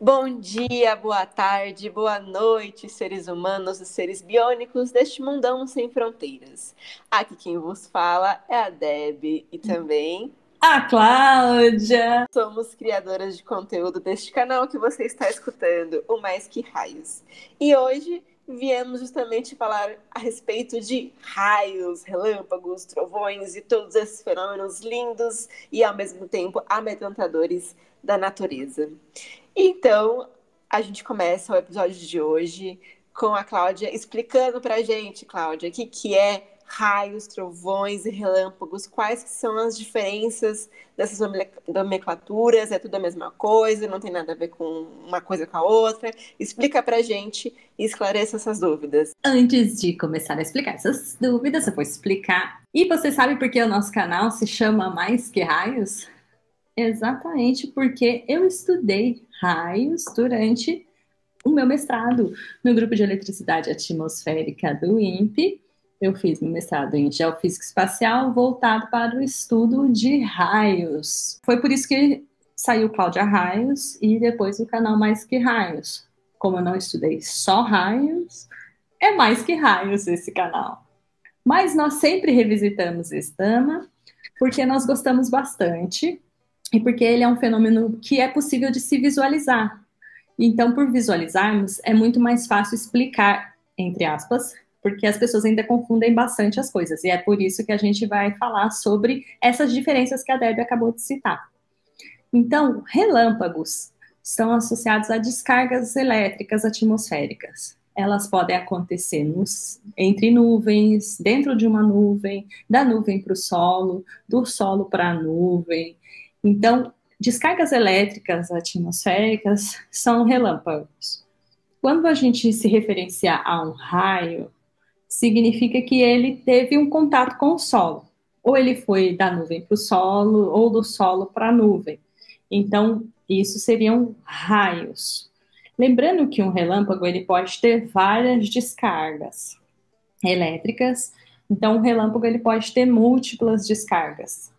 Bom dia, boa tarde, boa noite, seres humanos e seres biônicos deste mundão sem fronteiras. Aqui quem vos fala é a Deb e também A Cláudia! somos criadoras de conteúdo deste canal que você está escutando, o Mais Que Raios. E hoje viemos justamente falar a respeito de raios, relâmpagos, trovões e todos esses fenômenos lindos e ao mesmo tempo amedrontadores da natureza. Então, a gente começa o episódio de hoje com a Cláudia explicando pra gente, Cláudia, o que é raios, trovões e relâmpagos, quais que são as diferenças dessas nomenclaturas, é tudo a mesma coisa, não tem nada a ver com uma coisa com a outra. Explica pra gente e esclareça essas dúvidas. Antes de começar a explicar essas dúvidas, eu vou explicar. E você sabe por que o nosso canal se chama Mais Que Raios? Exatamente porque eu estudei raios durante o meu mestrado no grupo de eletricidade atmosférica do INPE. Eu fiz meu mestrado em geofísica espacial voltado para o estudo de raios. Foi por isso que saiu Cláudia Raios e depois o canal Mais Que Raios. Como eu não estudei só raios, é mais que raios esse canal. Mas nós sempre revisitamos esse tema porque nós gostamos bastante e porque ele é um fenômeno que é possível de se visualizar. Então, por visualizarmos, é muito mais fácil explicar, entre aspas, porque as pessoas ainda confundem bastante as coisas. E é por isso que a gente vai falar sobre essas diferenças que a Debbie acabou de citar. Então, relâmpagos são associados a descargas elétricas atmosféricas. Elas podem acontecer entre nuvens, dentro de uma nuvem, da nuvem para o solo, do solo para a nuvem. Então, descargas elétricas atmosféricas são relâmpagos. Quando a gente se referencia a um raio, significa que ele teve um contato com o solo. Ou ele foi da nuvem para o solo, ou do solo para a nuvem. Então, isso seriam raios. Lembrando que um relâmpago ele pode ter várias descargas elétricas, então o relâmpago ele pode ter múltiplas descargas.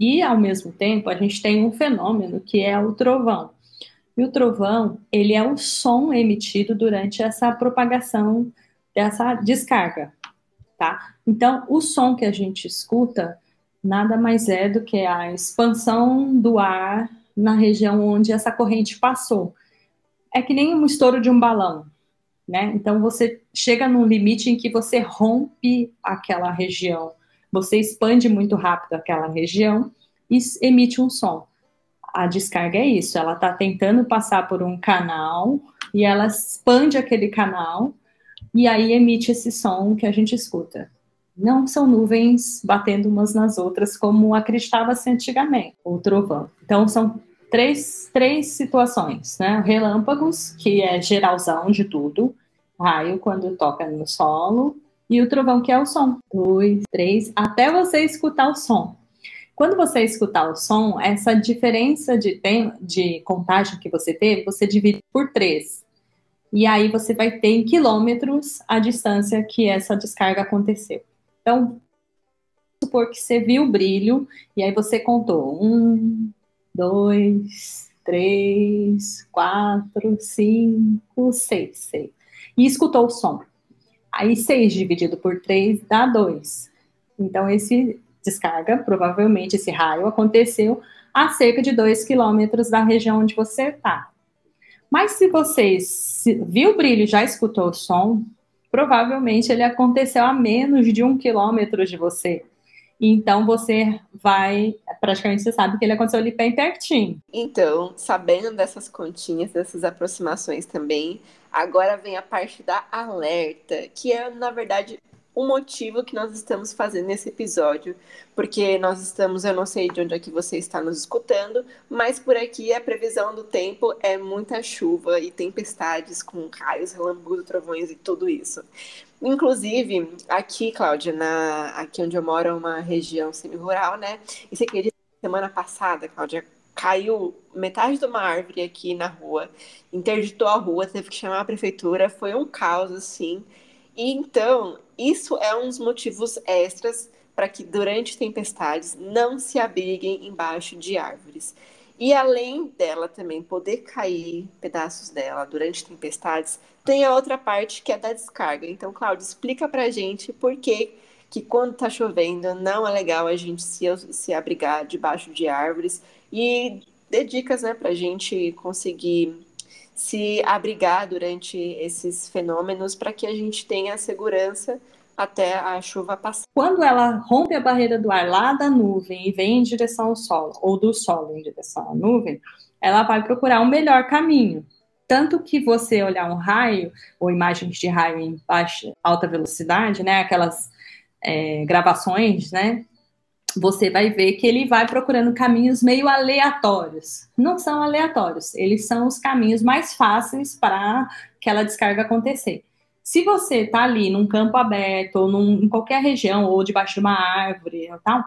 E, ao mesmo tempo, a gente tem um fenômeno que é o trovão. E o trovão, ele é o som emitido durante essa propagação dessa descarga, tá? Então, o som que a gente escuta nada mais é do que a expansão do ar na região onde essa corrente passou. É que nem um estouro de um balão, né? Então, você chega num limite em que você rompe aquela região, você expande muito rápido aquela região e emite um som. A descarga é isso, ela está tentando passar por um canal e ela expande aquele canal e aí emite esse som que a gente escuta. Não são nuvens batendo umas nas outras como acreditava-se antigamente, o trovão. Então são três situações, né? Relâmpagos, que é geralzão de tudo, raio quando toca no solo, e o trovão, que é o som. Dois, três, até você escutar o som. Quando você escutar o som, essa diferença de contagem que você teve, você divide por três. E aí você vai ter em quilômetros a distância que essa descarga aconteceu. Então, supor que você viu o brilho, e aí você contou 1, 2, 3, 4, 5, 6. E escutou o som. Aí 6 dividido por 3 dá 2. Então, esse descarga, provavelmente esse raio, aconteceu a cerca de 2 quilômetros da região onde você está. Mas se você viu o brilho e já escutou o som, provavelmente ele aconteceu a menos de 1 quilômetro de você. Então você vai, praticamente você sabe que ele aconteceu ali bem pertinho. Então, sabendo dessas continhas, dessas aproximações também, agora vem a parte da alerta, que é, na verdade, o motivo que nós estamos fazendo esse episódio, porque nós estamos, eu não sei de onde é que você está nos escutando, mas por aqui a previsão do tempo é muita chuva e tempestades com raios, relâmpagos, trovões e tudo isso. Inclusive, aqui, Cláudia, aqui onde eu moro é uma região semi-rural, né? E você acredita que semana passada, Cláudia, caiu metade de uma árvore aqui na rua, interditou a rua, teve que chamar a prefeitura, foi um caos, assim. E então, isso é um dos motivos extras para que durante tempestades não se abriguem embaixo de árvores. E além dela também poder cair pedaços dela durante tempestades, tem a outra parte que é da descarga. Então, Cláudia, explica pra gente por que quando tá chovendo não é legal a gente se abrigar debaixo de árvores e dê dicas, né, pra gente conseguir se abrigar durante esses fenômenos para que a gente tenha segurança até a chuva passar. Quando ela rompe a barreira do ar lá da nuvem e vem em direção ao solo, ou do solo em direção à nuvem, ela vai procurar um melhor caminho. Tanto que você olhar um raio, ou imagens de raio em baixa, alta velocidade, né, aquelas gravações, né, você vai ver que ele vai procurando caminhos meio aleatórios. Não são aleatórios, eles são os caminhos mais fáceis para aquela descarga acontecer. Se você está ali num campo aberto, ou em qualquer região, ou debaixo de uma árvore, ou tal,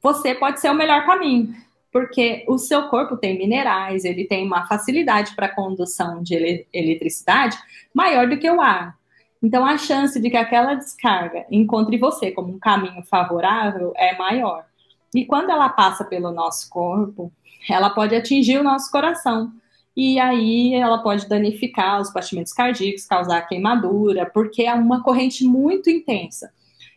você pode ser o melhor caminho, porque o seu corpo tem minerais, ele tem uma facilidade para a condução de eletricidade maior do que o ar. Então, a chance de que aquela descarga encontre você como um caminho favorável é maior. E quando ela passa pelo nosso corpo, ela pode atingir o nosso coração. E aí ela pode danificar os batimentos cardíacos, causar queimadura, porque é uma corrente muito intensa.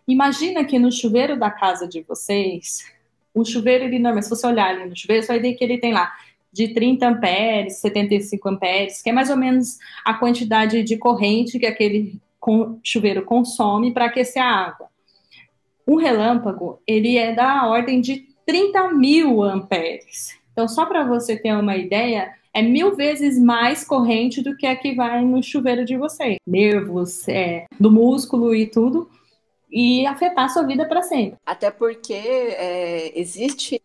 Imagina que no chuveiro da casa de vocês, o chuveiro, ele normalmente, se você olhar ali no chuveiro, você vai ver que ele tem lá de 30 amperes, 75 amperes, que é mais ou menos a quantidade de corrente que aquele chuveiro consome para aquecer a água. Um relâmpago, ele é da ordem de 30.000 amperes. Então, só para você ter uma ideia, é 1000 vezes mais corrente do que a que vai no chuveiro de vocês. Nervos, do músculo e tudo, e afetar a sua vida para sempre. Até porque existe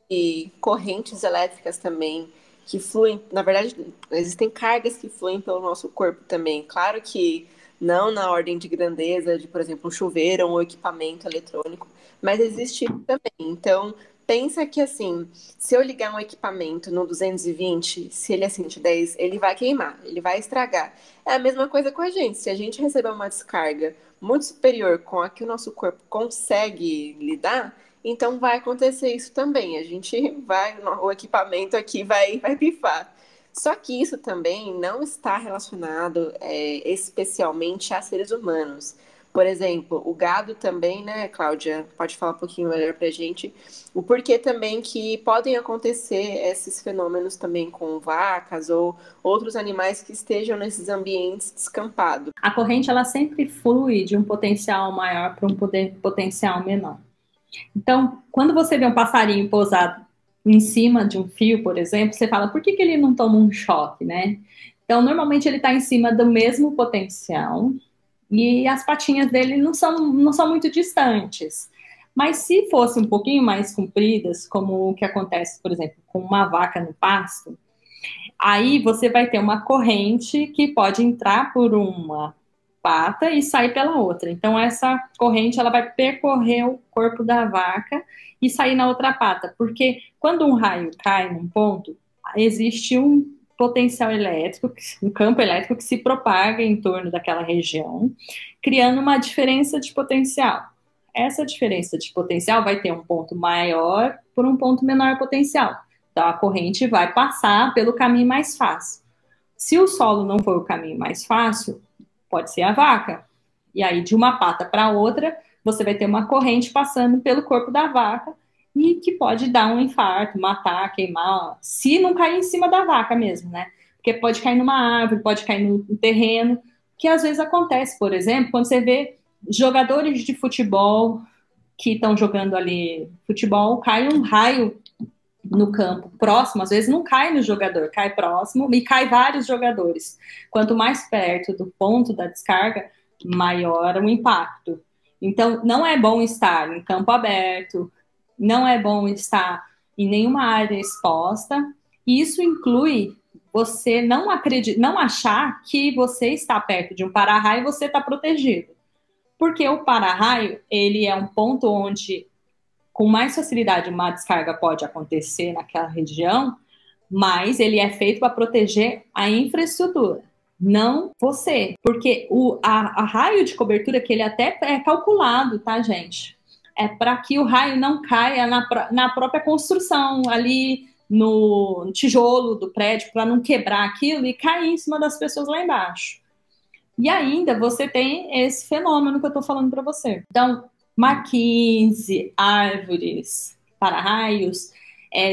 correntes elétricas também que fluem, na verdade, existem cargas que fluem pelo nosso corpo também. Claro que não na ordem de grandeza de, por exemplo, um chuveiro ou um equipamento eletrônico, mas existe também. Então, pensa que assim, se eu ligar um equipamento no 220, se ele é 110, ele vai queimar, ele vai estragar. É a mesma coisa com a gente. Se a gente receber uma descarga muito superior com a que o nosso corpo consegue lidar, então vai acontecer isso também. A gente vai, o equipamento aqui vai pifar. Só que isso também não está relacionado especialmente a seres humanos. Por exemplo, o gado também, né, Cláudia, pode falar um pouquinho melhor pra gente, o porquê também que podem acontecer esses fenômenos também com vacas ou outros animais que estejam nesses ambientes descampados. A corrente, ela sempre flui de um potencial maior para um potencial menor. Então, quando você vê um passarinho pousado em cima de um fio, por exemplo, você fala, por que ele não toma um choque, né? Então, normalmente ele está em cima do mesmo potencial e as patinhas dele não são muito distantes. Mas se fosse um pouquinho mais compridas, como o que acontece, por exemplo, com uma vaca no pasto, aí você vai ter uma corrente que pode entrar por uma pata e sair pela outra. Então, essa corrente ela vai percorrer o corpo da vaca e sair na outra pata. Porque quando um raio cai num ponto, existe um potencial elétrico, um campo elétrico que se propaga em torno daquela região, criando uma diferença de potencial. Essa diferença de potencial vai ter um ponto maior por um ponto menor potencial. Então, a corrente vai passar pelo caminho mais fácil. Se o solo não for o caminho mais fácil, pode ser a vaca. E aí, de uma pata para outra, você vai ter uma corrente passando pelo corpo da vaca e que pode dar um infarto, matar, queimar, se não cair em cima da vaca mesmo, né? Porque pode cair numa árvore, pode cair no terreno, que às vezes acontece, por exemplo, quando você vê jogadores de futebol que estão jogando ali futebol, cai um raio no campo próximo, às vezes não cai no jogador, cai próximo e cai vários jogadores. Quanto mais perto do ponto da descarga, maior o impacto. Então, não é bom estar em campo aberto, não é bom estar em nenhuma área exposta, e isso inclui você não achar que você está perto de um para-raio e você está protegido. Porque o para-raio, ele é um ponto onde com mais facilidade uma descarga pode acontecer naquela região, mas ele é feito para proteger a infraestrutura, não você. Porque a raio de cobertura, que ele até é calculado, tá, gente? É para que o raio não caia na própria construção ali no tijolo do prédio para não quebrar aquilo e cair em cima das pessoas lá embaixo. E ainda você tem esse fenômeno que eu estou falando para você. Então, marquise, árvores, para-raios,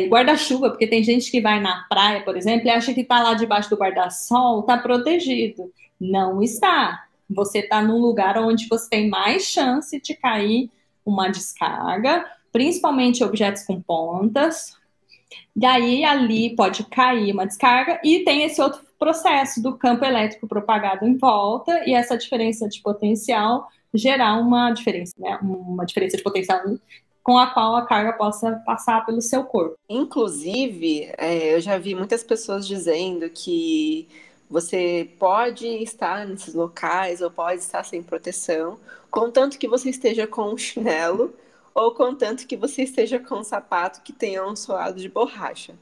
guarda-chuva, porque tem gente que vai na praia, por exemplo, e acha que está lá debaixo do guarda-sol, está protegido. Não está. Você está num lugar onde você tem mais chance de cair uma descarga, principalmente objetos com pontas. Daí ali pode cair uma descarga e tem esse outro processo do campo elétrico propagado em volta e essa diferença de potencial gerar uma diferença, né? Uma diferença de potencial com a qual a carga possa passar pelo seu corpo. Inclusive, eu já vi muitas pessoas dizendo que você pode estar nesses locais ou pode estar sem proteção, contanto que você esteja com um chinelo ou contanto que você esteja com um sapato que tenha um solado de borracha.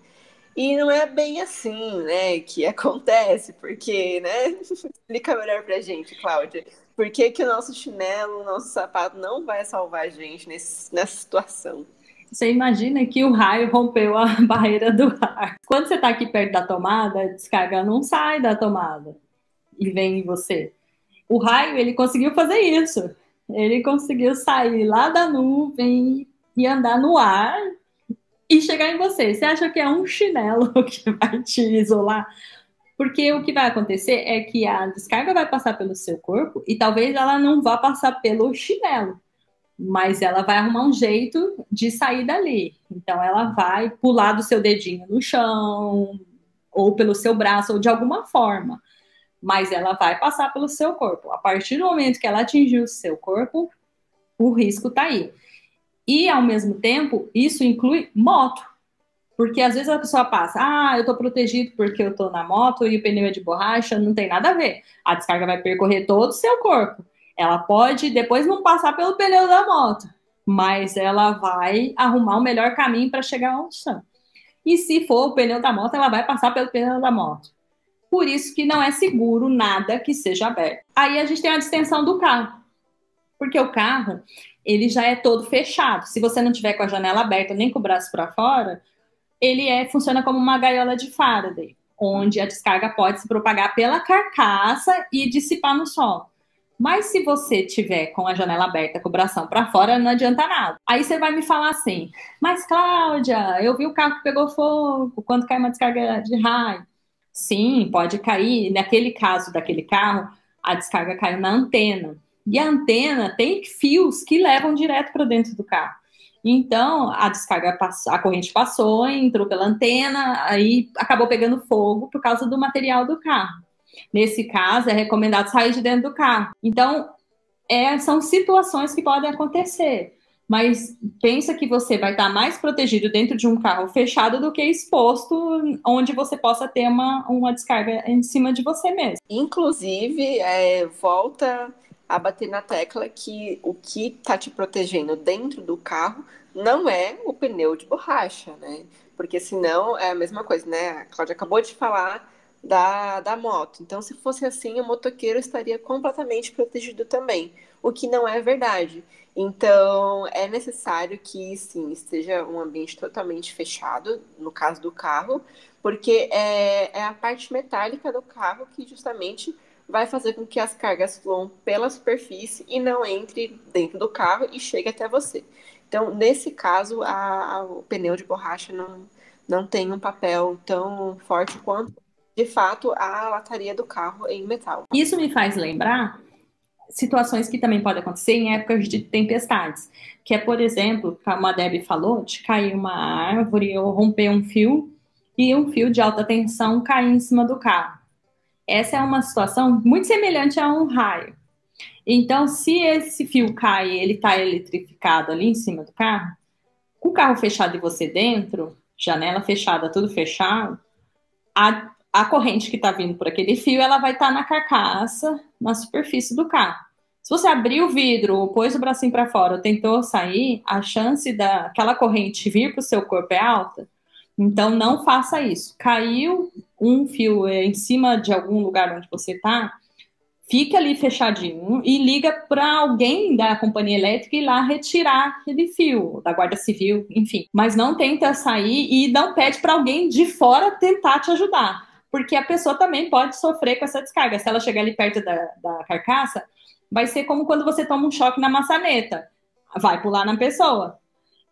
E não é bem assim, né, que acontece, porque, né, explica melhor pra gente, Cláudia, por que que o nosso chinelo, o nosso sapato não vai salvar a gente nessa situação? Você imagina que o raio rompeu a barreira do ar. Quando você está aqui perto da tomada, a descarga não sai da tomada e vem em você. O raio, ele conseguiu fazer isso. Ele conseguiu sair lá da nuvem e andar no ar e chegar em você. Você acha que é um chinelo que vai te isolar? Porque o que vai acontecer é que a descarga vai passar pelo seu corpo e talvez ela não vá passar pelo chinelo, mas ela vai arrumar um jeito de sair dali. Então ela vai pular do seu dedinho no chão, ou pelo seu braço, ou de alguma forma. Mas ela vai passar pelo seu corpo. A partir do momento que ela atingir o seu corpo, o risco está aí. E, ao mesmo tempo, isso inclui moto. Porque às vezes a pessoa passa, eu tô protegido porque eu tô na moto e o pneu é de borracha, não tem nada a ver. A descarga vai percorrer todo o seu corpo. Ela pode depois não passar pelo pneu da moto, mas ela vai arrumar o melhor caminho para chegar ao chão. E se for o pneu da moto, ela vai passar pelo pneu da moto. Por isso que não é seguro nada que seja aberto. Aí a gente tem a distensão do carro. Porque o carro, ele já é todo fechado. Se você não tiver com a janela aberta nem com o braço para fora, ele funciona como uma gaiola de Faraday, onde a descarga pode se propagar pela carcaça e dissipar no solo. Mas se você tiver com a janela aberta, com o bração para fora, não adianta nada. Aí você vai me falar assim, mas Cláudia, eu vi o carro que pegou fogo, quando cai uma descarga de raio. Sim, pode cair. Naquele caso daquele carro, a descarga caiu na antena. E a antena tem fios que levam direto para dentro do carro. Então, a descarga passou, a corrente passou, entrou pela antena, aí acabou pegando fogo por causa do material do carro. Nesse caso, é recomendado sair de dentro do carro. Então, são situações que podem acontecer. Mas pensa que você vai estar mais protegido dentro de um carro fechado do que exposto, onde você possa ter uma descarga em cima de você mesmo. Inclusive, volta a bater na tecla que o que está te protegendo dentro do carro não é o pneu de borracha, né? Porque senão é a mesma coisa, né? A Cláudia acabou de falar da moto. Então, se fosse assim, o motoqueiro estaria completamente protegido também, o que não é verdade. Então, é necessário que, sim, esteja um ambiente totalmente fechado, no caso do carro, porque é a parte metálica do carro que justamente vai fazer com que as cargas fluam pela superfície e não entre dentro do carro e chegue até você. Então, nesse caso, o pneu de borracha não tem um papel tão forte quanto, de fato, a lataria do carro em metal. Isso me faz lembrar situações que também podem acontecer em épocas de tempestades, que é, por exemplo, como a Debbie falou, de cair uma árvore ou romper um fio e um fio de alta tensão cair em cima do carro. Essa é uma situação muito semelhante a um raio. Então, se esse fio cai e ele está eletrificado ali em cima do carro, com o carro fechado e você dentro, janela fechada, tudo fechado, a corrente que está vindo por aquele fio, ela vai estar na carcaça, na superfície do carro. Se você abrir o vidro, ou pôs o bracinho para fora, ou tentou sair, a chance daquela corrente vir para o seu corpo é alta. Então, não faça isso. Caiu um fio em cima de algum lugar onde você está, fica ali fechadinho e liga para alguém da companhia elétrica ir lá retirar aquele fio, da Guarda Civil, enfim. Mas não tenta sair e não pede para alguém de fora tentar te ajudar, porque a pessoa também pode sofrer com essa descarga. Se ela chegar ali perto da carcaça, vai ser como quando você toma um choque na maçaneta, vai pular na pessoa.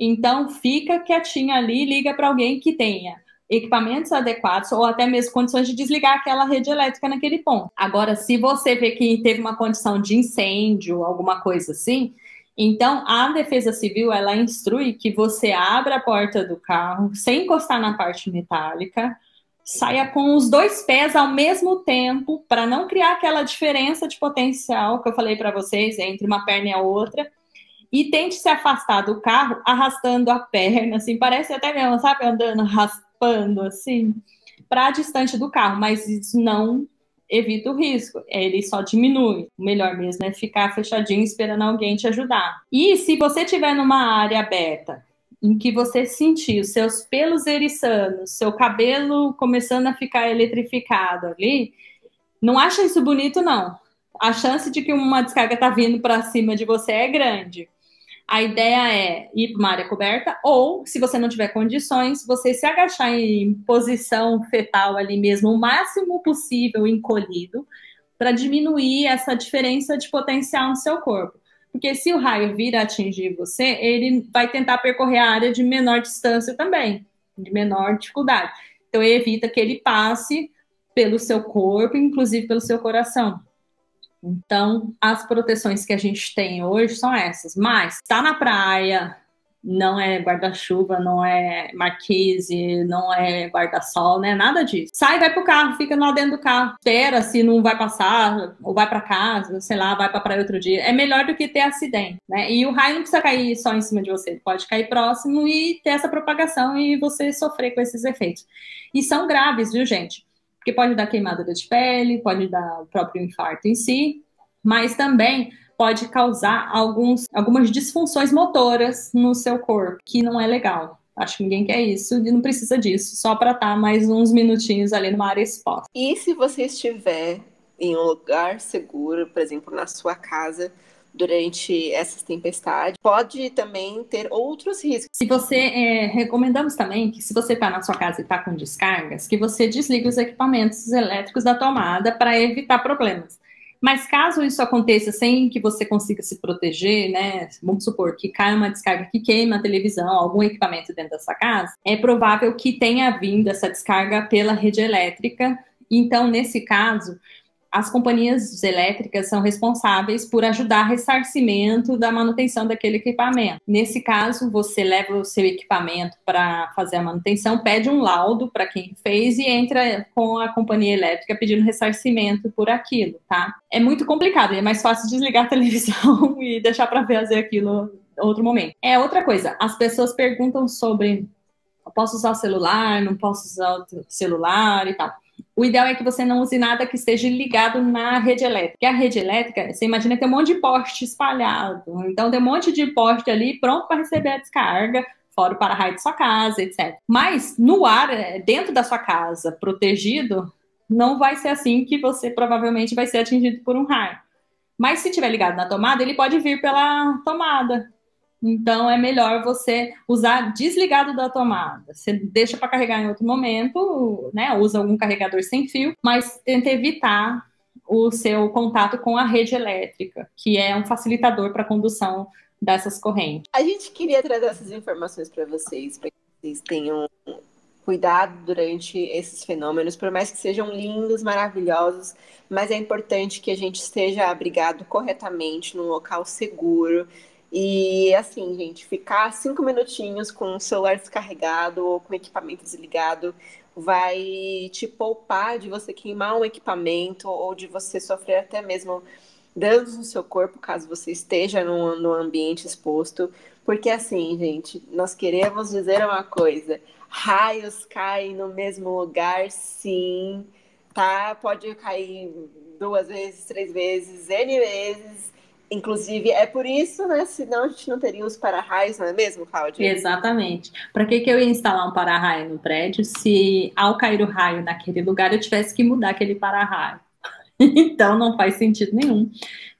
Então, fica quietinha ali, liga para alguém que tenha equipamentos adequados ou até mesmo condições de desligar aquela rede elétrica naquele ponto. Agora, se você vê que teve uma condição de incêndio, alguma coisa assim, então a Defesa Civil, ela instrui que você abra a porta do carro sem encostar na parte metálica, saia com os dois pés ao mesmo tempo para não criar aquela diferença de potencial que eu falei para vocês entre uma perna e a outra, e tente se afastar do carro arrastando a perna, assim, parece até mesmo, sabe, andando, raspando, assim, para distante do carro, mas isso não evita o risco, ele só diminui. O melhor mesmo é ficar fechadinho esperando alguém te ajudar. E se você estiver numa área aberta, em que você sentir os seus pelos eriçando, seu cabelo começando a ficar eletrificado ali, não acha isso bonito, não. A chance de que uma descarga tá vindo para cima de você é grande. A ideia é ir para uma área coberta ou, se você não tiver condições, você se agachar em posição fetal ali mesmo, o máximo possível encolhido, para diminuir essa diferença de potencial no seu corpo. Porque se o raio vir a atingir você, ele vai tentar percorrer a área de menor distância também, de menor dificuldade. Então, evita que ele passe pelo seu corpo, inclusive pelo seu coração. Então, as proteções que a gente tem hoje são essas. Mas está na praia, não é guarda-chuva, não é marquise, não é guarda-sol, né? Nada disso. Sai, vai pro carro, fica lá dentro do carro, espera se não vai passar, ou vai para casa, sei lá, vai para praia outro dia. É melhor do que ter acidente, né? E o raio não precisa cair só em cima de você, ele pode cair próximo e ter essa propagação e você sofrer com esses efeitos. E são graves, viu, gente? Porque pode dar queimadura de pele, pode dar o próprio infarto em si, mas também pode causar algumas disfunções motoras no seu corpo, que não é legal. Acho que ninguém quer isso e não precisa disso, só para estar mais uns minutinhos ali numa área exposta. E se você estiver em um lugar seguro, por exemplo, na sua casa, durante essas tempestades, pode também ter outros riscos. Se você, recomendamos também que se você está na sua casa e está com descargas, que você desligue os equipamentos elétricos da tomada para evitar problemas. Mas caso isso aconteça sem que você consiga se proteger, né? Vamos supor que caia uma descarga que queima a televisão, algum equipamento dentro da sua casa, é provável que tenha vindo essa descarga pela rede elétrica. Então, nesse caso, as companhias elétricas são responsáveis por ajudar a ressarcimento da manutenção daquele equipamento. Nesse caso, você leva o seu equipamento para fazer a manutenção, pede um laudo para quem fez e entra com a companhia elétrica pedindo ressarcimento por aquilo, tá? É muito complicado, é mais fácil desligar a televisão e deixar para fazer aquilo em outro momento. É outra coisa, as pessoas perguntam sobre: eu posso usar o celular, não posso usar o celular e tal. O ideal é que você não use nada que esteja ligado na rede elétrica. Porque a rede elétrica, você imagina que tem um monte de poste espalhado. Então tem um monte de poste ali pronto para receber a descarga, fora o para-raio de sua casa, etc. Mas no ar, dentro da sua casa, protegido, não vai ser assim que você provavelmente vai ser atingido por um raio. Mas se estiver ligado na tomada, ele pode vir pela tomada. Então, é melhor você usar desligado da tomada. Você deixa para carregar em outro momento, né? Usa algum carregador sem fio, mas tenta evitar o seu contato com a rede elétrica, que é um facilitador para a condução dessas correntes. A gente queria trazer essas informações para vocês tenham cuidado durante esses fenômenos, por mais que sejam lindos, maravilhosos, mas é importante que a gente esteja abrigado corretamente num local seguro. E assim, gente, ficar 5 minutinhos com o celular descarregado ou com o equipamento desligado vai te poupar de você queimar um equipamento ou de você sofrer até mesmo danos no seu corpo, caso você esteja no ambiente exposto. Porque assim, gente, nós queremos dizer uma coisa: raios caem no mesmo lugar, sim, tá? Pode cair 2 vezes, 3 vezes, N vezes. Inclusive, é por isso, né? Senão a gente não teria os para-raios, não é mesmo, Cláudia? Exatamente. Para que eu ia instalar um para-raio no prédio se, ao cair o raio naquele lugar, eu tivesse que mudar aquele para-raio? Então não faz sentido nenhum,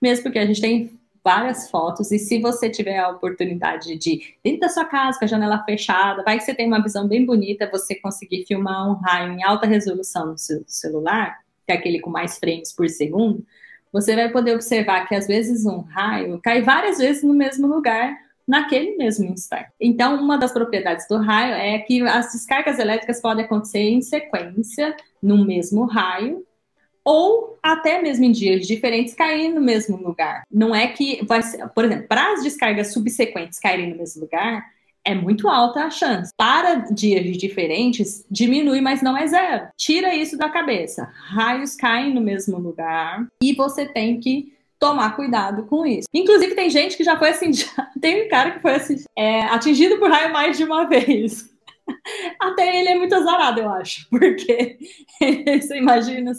mesmo porque a gente tem várias fotos, e se você tiver a oportunidade de, dentro da sua casa, com a janela fechada, vai que você tem uma visão bem bonita, você conseguir filmar um raio em alta resolução no seu celular, que é aquele com mais frames por segundo, você vai poder observar que às vezes um raio cai várias vezes no mesmo lugar, naquele mesmo instante. Então, uma das propriedades do raio é que as descargas elétricas podem acontecer em sequência, no mesmo raio, ou até mesmo em dias diferentes cair no mesmo lugar. Não é que vai ser, por exemplo, para as descargas subsequentes caírem no mesmo lugar, é muito alta a chance. Para dias diferentes, diminui, mas não é zero. Tira isso da cabeça. Raios caem no mesmo lugar e você tem que tomar cuidado com isso. Inclusive, tem gente que já foi assim, tem um cara que foi assim, atingido por raio mais de uma vez. Até ele é muito azarado, eu acho, porque você imagina,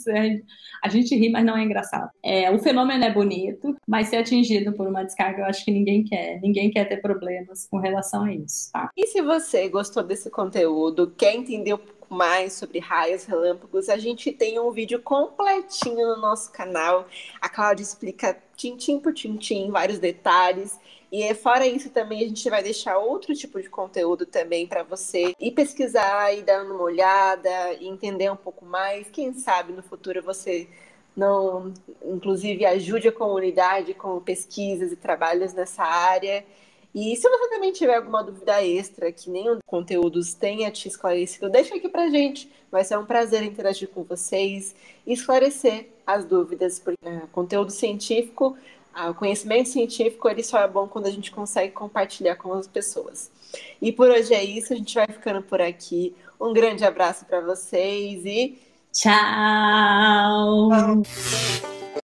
a gente ri, mas não é engraçado. O fenômeno é bonito, mas ser atingido por uma descarga, eu acho que ninguém quer ter problemas com relação a isso, tá? E se você gostou desse conteúdo, quer entender um pouco mais sobre raios relâmpagos, a gente tem um vídeo completinho no nosso canal. A Cláudia explica tintim por tintim, vários detalhes. E fora isso também a gente vai deixar outro tipo de conteúdo também para você ir pesquisar e dar uma olhada e entender um pouco mais. Quem sabe no futuro você não, inclusive, ajude a comunidade com pesquisas e trabalhos nessa área. E se você também tiver alguma dúvida extra que nenhum dos conteúdos tenha te esclarecido, deixa aqui pra gente. Vai ser um prazer interagir com vocês e esclarecer as dúvidas, porque conteúdo científico, o conhecimento científico, ele só é bom quando a gente consegue compartilhar com as pessoas. E por hoje é isso, a gente vai ficando por aqui. Um grande abraço para vocês e Tchau! tchau!